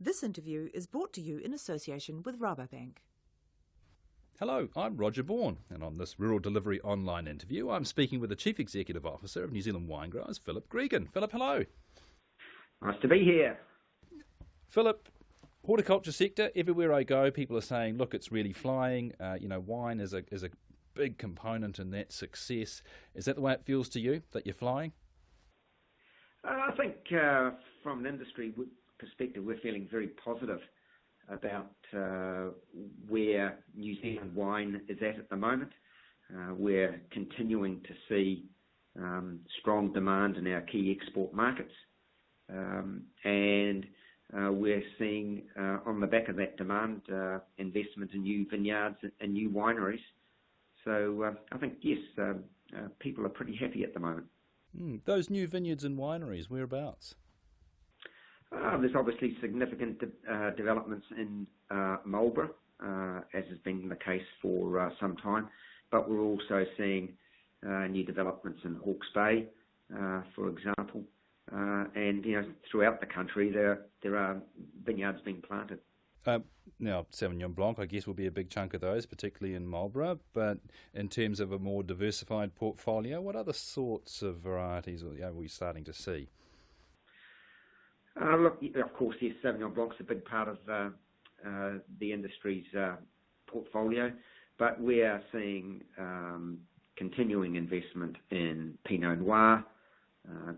This interview is brought to you in association with Rabobank. Hello, I'm Roger Bourne, and on this Rural Delivery online interview, I'm speaking with the Chief Executive Officer of New Zealand Wine Growers, Philip Gregan. Philip, hello. Nice to be here. Philip, horticulture sector, everywhere I go, people are saying, look, it's really flying. Wine is a big component in that success. Is that the way it feels to you, that you're flying? I think from an industry perspective, we're feeling very positive about where New Zealand wine is at the moment. We're continuing to see strong demand in our key export markets, and we're seeing on the back of that demand investment in new vineyards and new wineries. So I think, yes, people are pretty happy at the moment. Those new vineyards and wineries, whereabouts? There's obviously significant developments in Marlborough, as has been the case for some time, but we're also seeing new developments in Hawke's Bay, for example, and throughout the country there are vineyards being planted. Now, Sauvignon Blanc, I guess, will be a big chunk of those, particularly in Marlborough, but in terms of a more diversified portfolio, what other sorts of varieties are we starting to see? Look, of course, yes, Sauvignon Blanc's a big part of the industry's portfolio, but we are seeing continuing investment in Pinot Noir,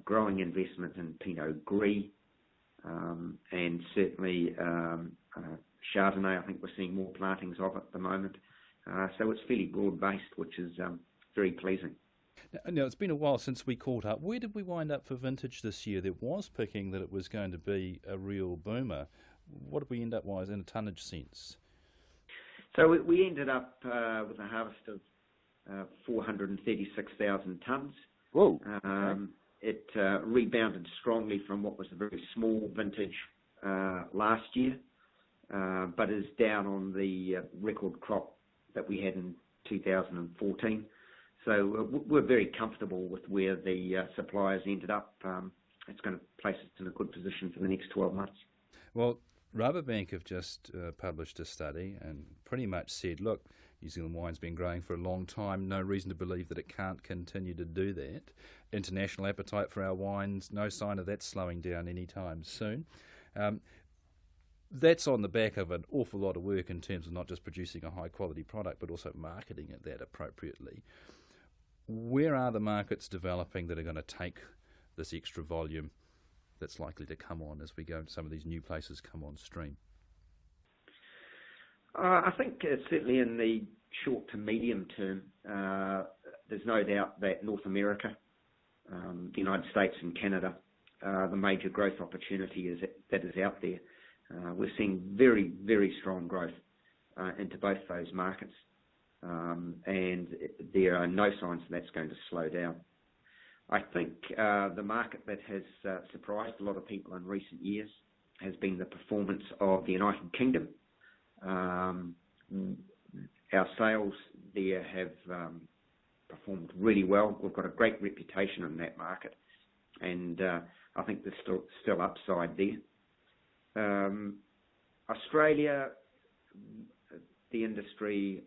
growing investment in Pinot Gris, and certainly Chardonnay. I think we're seeing more plantings of at the moment. So it's fairly broad-based, which is very pleasing. Now, it's been a while since we caught up. Where did we wind up for vintage this year? There was picking that it was going to be a real boomer. What did we end up wise in a tonnage sense? So we ended up with a harvest of 436,000 tonnes. Whoa! It rebounded strongly from what was a very small vintage last year, but is down on the record crop that we had in 2014. So we're very comfortable with where the suppliers ended up. It's going to place us in a good position for the next 12 months. Well, Rabobank have just published a study and pretty much said, look, New Zealand wine's been growing for a long time, no reason to believe that it can't continue to do that. International appetite for our wines, no sign of that slowing down anytime soon. That's on the back of an awful lot of work in terms of not just producing a high-quality product, but also marketing it that appropriately. Where are the markets developing that are going to take this extra volume that's likely to come on as we go into some of these new places come on stream? I think certainly in the short to medium term, there's no doubt that North America, the United States and Canada, the major growth opportunity that is out there. We're seeing very, very strong growth into both those markets, and there are no signs that that's going to slow down. I think the market that has surprised a lot of people in recent years has been the performance of the United Kingdom. Our sales there have performed really well. We've got a great reputation in that market, and I think there's still upside there. Australia, the industry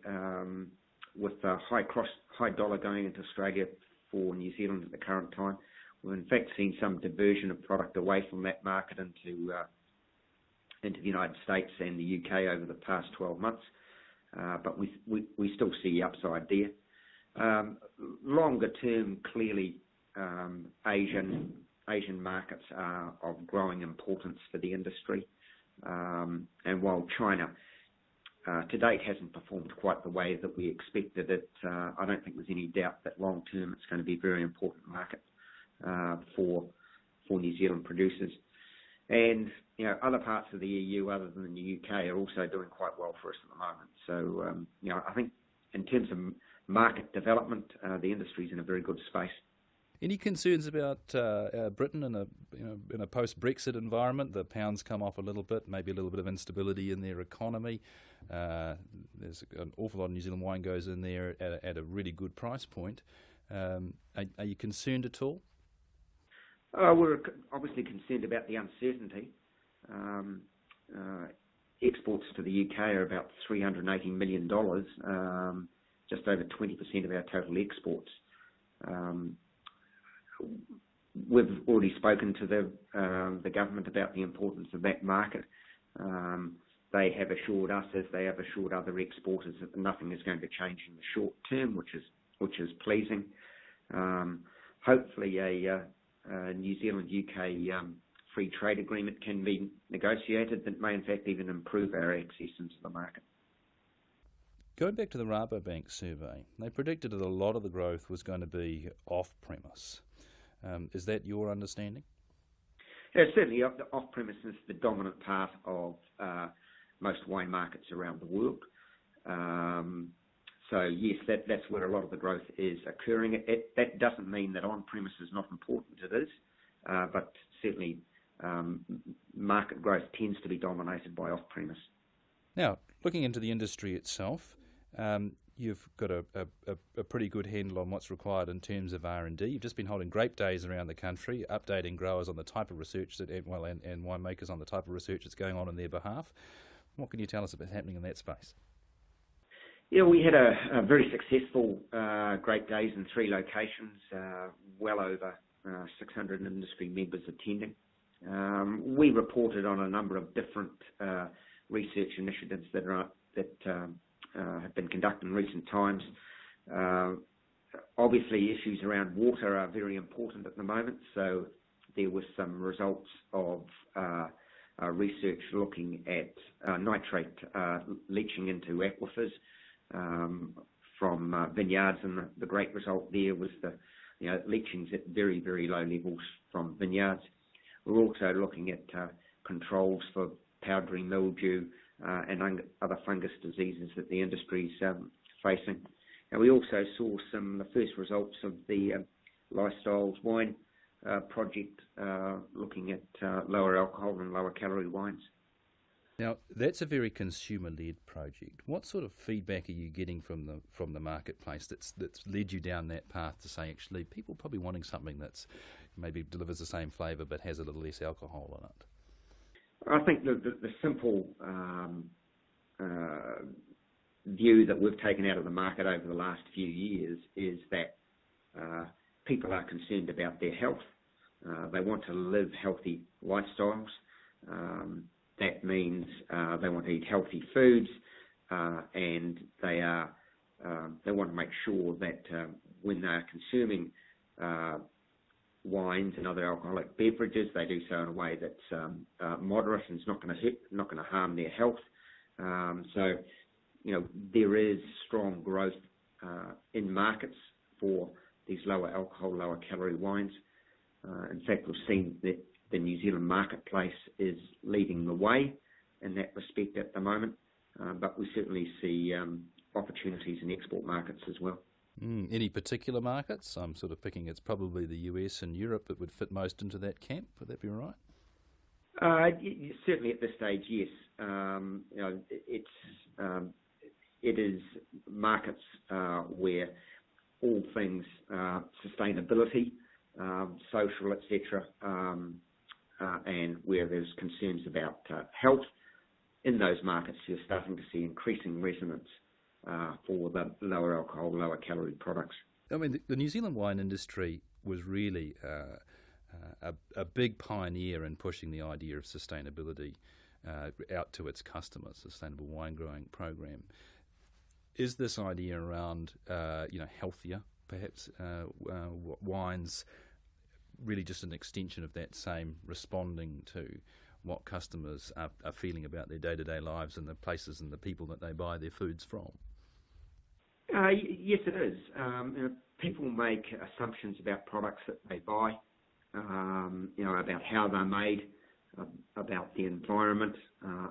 with high dollar going into Australia for New Zealand at the current time, we've in fact seen some diversion of product away from that market into the United States and the UK over the past 12 months, but we still see upside there. Longer term, clearly, Asian markets are of growing importance for the industry, and while China to date hasn't performed quite the way that we expected it, I don't think there's any doubt that long term it's going to be a very important market for New Zealand producers. And other parts of the EU other than the UK are also doing quite well for us at the moment. So I think in terms of market development, the industry's in a very good space. Any concerns about Britain in a post-Brexit environment? The pound's come off a little bit, maybe a little bit of instability in their economy. There's an awful lot of New Zealand wine goes in there at a really good price point. Are you concerned at all? We're obviously concerned about the uncertainty. exports to the UK are about $380 million, just over 20% of our total exports. We've already spoken to the government about the importance of that market. They have assured us, as they have assured other exporters, that nothing is going to change in the short term, which is pleasing. Hopefully, a New Zealand-UK free trade agreement can be negotiated that may, in fact, even improve our access into the market. Going back to the Rabobank survey, they predicted that a lot of the growth was going to be off-premise. Is that your understanding? Yeah, certainly off-premise is the dominant part of most wine markets around the world. So yes, that's where a lot of the growth is occurring. That doesn't mean that on-premise is not important. It is, but certainly market growth tends to be dominated by off-premise. Now, looking into the industry itself, you've got a pretty good handle on what's required in terms of R&D. You've just been holding grape days around the country, updating growers on the type of research and winemakers on the type of research that's going on their behalf. What can you tell us about happening in that space? Yeah, we had a very successful grape days in 3 locations, well over 600 industry members attending. We reported on a number of different research initiatives that have been conducted in recent times. Obviously, issues around water are very important at the moment, so there were some results of research looking at nitrate leaching into aquifers from vineyards, and the great result there was the leachings at very, very low levels from vineyards. We're also looking at controls for powdery mildew and other fungus diseases that the industry is facing. And we also saw the first results of the Lifestyles Wine project looking at lower alcohol and lower calorie wines. Now, that's a very consumer-led project. What sort of feedback are you getting from the marketplace that's led you down that path to say, actually, people probably wanting something that's maybe delivers the same flavour but has a little less alcohol in it? I think the simple view that we've taken out of the market over the last few years is that people are concerned about their health. They want to live healthy lifestyles. That means they want to eat healthy foods, and they want to make sure that when they are consuming wines and other alcoholic beverages, they do so in a way that's moderate and is not going to harm their health. So, there is strong growth in markets for these lower alcohol, lower calorie wines. In fact, we've seen that the New Zealand marketplace is leading the way in that respect at the moment, but we certainly see opportunities in export markets as well. Any particular markets? I'm sort of picking it's probably the US and Europe that would fit most into that camp. Would that be right? Certainly at this stage, yes. It is markets where all things sustainability, social, etc., and where there's concerns about health, in those markets you're starting to see increasing resonance for the lower alcohol, lower calorie products. I mean, the New Zealand wine industry was really a big pioneer in pushing the idea of sustainability out to its customers, Sustainable Wine Growing Program. Is this idea around healthier, perhaps, wines really just an extension of that same, responding to what customers are feeling about their day-to-day lives and the places and the people that they buy their foods from? Yes, it is. People make assumptions about products that they buy, about how they're made, about the environment,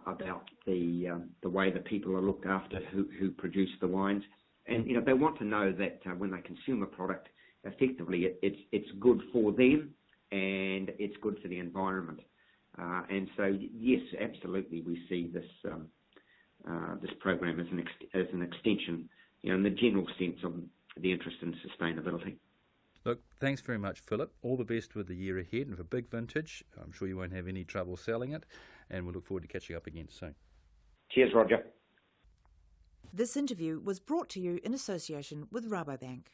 about the way that people are looked after who produce the wines. And, they want to know that when they consume a product, effectively it's good for them and it's good for the environment. And so, yes, absolutely, we see this program as an extension, in the general sense of the interest in sustainability. Look, thanks very much, Philip. All the best with the year ahead and for big vintage. I'm sure you won't have any trouble selling it, and we'll look forward to catching up again soon. Cheers, Roger. This interview was brought to you in association with Rabobank.